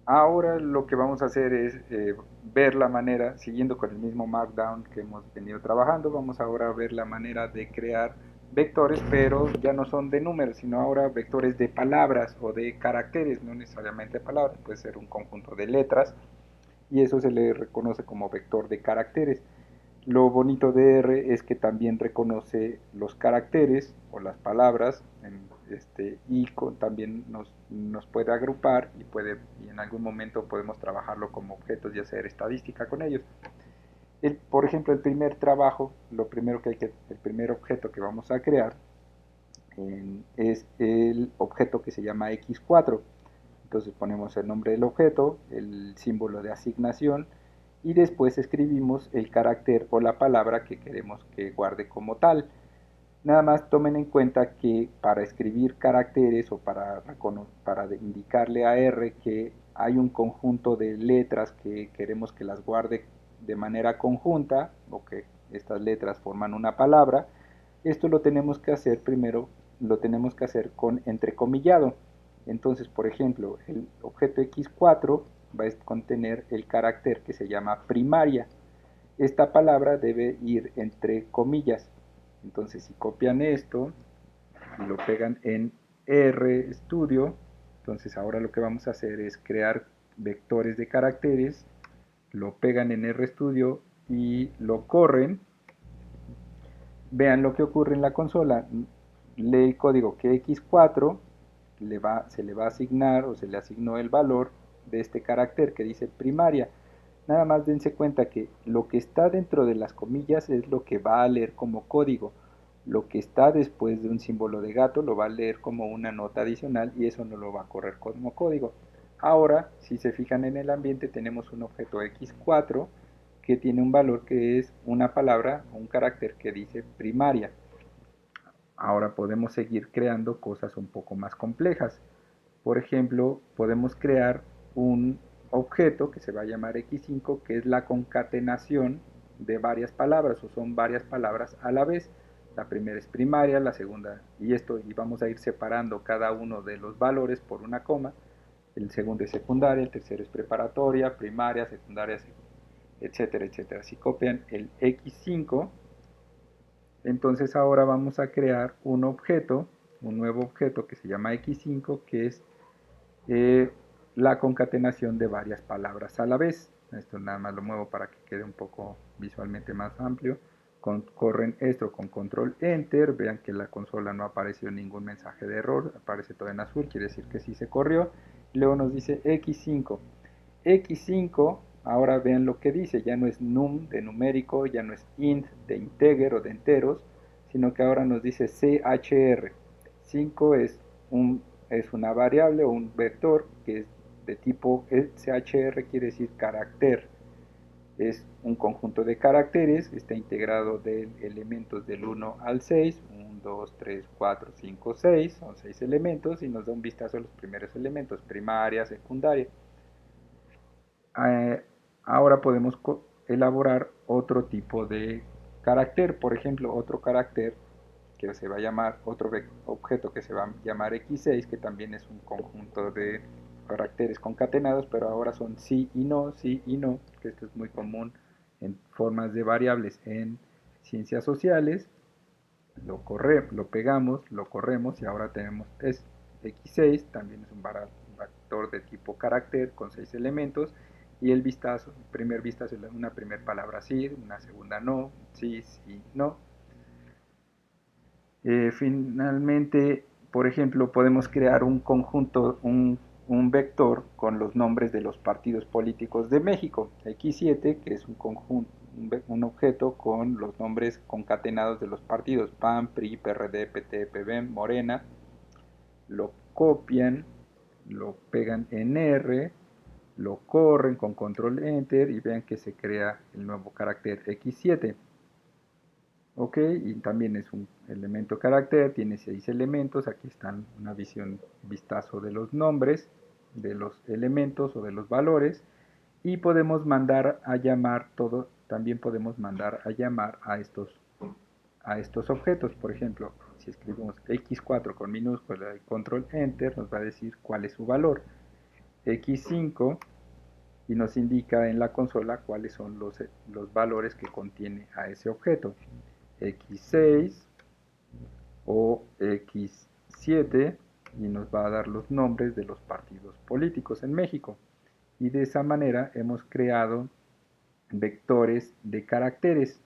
Ahora lo que vamos a hacer es ver la manera, siguiendo con el mismo Markdown que hemos venido trabajando, vamos ahora a ver la manera de crear vectores, pero ya no son de números, sino ahora vectores de palabras o de caracteres, no necesariamente palabras, puede ser un conjunto de letras y eso se le reconoce como vector de caracteres. Lo bonito de R es que también reconoce los caracteres o las palabras y también nos puede agrupar y en algún momento podemos trabajarlo como objetos y hacer estadística con ellos. Por ejemplo, el primer trabajo, el primer objeto que vamos a crear es el objeto que se llama x4. Entonces ponemos el nombre del objeto, el símbolo de asignación y después escribimos el carácter o la palabra que queremos que guarde como tal. Nada más tomen en cuenta que para escribir caracteres o para indicarle a R que hay un conjunto de letras que queremos que las guarde de manera conjunta o que estas letras forman una palabra, esto lo tenemos que hacer primero, lo tenemos que hacer con entrecomillado. Entonces, por ejemplo, el objeto x4 va a contener el carácter que se llama primaria. Esta palabra debe ir entre comillas. Entonces, si copian esto y lo pegan en RStudio, entonces ahora lo que vamos a hacer es crear vectores de caracteres, lo pegan en RStudio y lo corren. Vean lo que ocurre en la consola. Lee el código que x4 se le va a asignar o se le asignó el valor de este carácter que dice primaria. Nada más dense cuenta que lo que está dentro de las comillas es lo que va a leer como código. Lo que está después de un símbolo de gato lo va a leer como una nota adicional y eso no lo va a correr como código. Ahora, si se fijan en el ambiente, tenemos un objeto x4 que tiene un valor que es una palabra o un carácter que dice primaria. Ahora podemos seguir creando cosas un poco más complejas. Por ejemplo, podemos crear un objeto que se va a llamar x5, que es la concatenación de varias palabras, o son varias palabras a la vez. La primera es primaria, la segunda, y vamos a ir separando cada uno de los valores por una coma. El segundo es secundaria, el tercero es preparatoria, primaria, secundaria, etcétera, etcétera. Si copian el x5, entonces ahora vamos a crear un nuevo objeto que se llama x5, que es eh, la concatenación de varias palabras a la vez. Esto nada más lo muevo para que quede un poco visualmente más amplio. Corren esto con control enter, vean que la consola no apareció ningún mensaje de error, aparece todo en azul, quiere decir que sí se corrió. Luego nos dice x5. X5, ahora vean lo que dice, ya no es num de numérico, ya no es int de integer o de enteros, sino que ahora nos dice chr. 5 es una variable o un vector que es de tipo chr, quiere decir carácter. Es un conjunto de caracteres, está integrado de elementos del 1 al 6, 1, 2, 3, 4, 5, 6, son 6 elementos y nos da un vistazo a los primeros elementos, primaria, secundaria. eh, Ahora podemos elaborar otro tipo de carácter, por ejemplo, otro carácter que se va a llamar, otro objeto que se va a llamar x6, que también es un conjunto de caracteres concatenados, pero ahora son sí y no, que esto es muy común en formas de variables en ciencias sociales. Lo pegamos, lo corremos y ahora tenemos x6, también es un vector de tipo carácter con 6 elementos y el primer vistazo es una primera palabra sí, una segunda no, sí, sí, no. Finalmente, por ejemplo, podemos crear un conjunto, un vector con los nombres de los partidos políticos de México, X7, que es un conjunto, un objeto con los nombres concatenados de los partidos PAN, PRI, PRD, PT, PB, Morena. Lo copian, lo pegan en R, lo corren con control enter y vean que se crea el nuevo carácter X7. Ok, y también es un elemento carácter, tiene 6 elementos, aquí están una vistazo de los nombres, de los elementos o de los valores, y podemos mandar a llamar también podemos mandar a llamar a estos objetos. Por ejemplo, si escribimos x4 con minúscula y control enter, nos va a decir cuál es su valor. X5 y nos indica en la consola cuáles son los valores que contiene a ese objeto. X6 o X7 y nos va a dar los nombres de los partidos políticos en México. Y de esa manera hemos creado vectores de caracteres.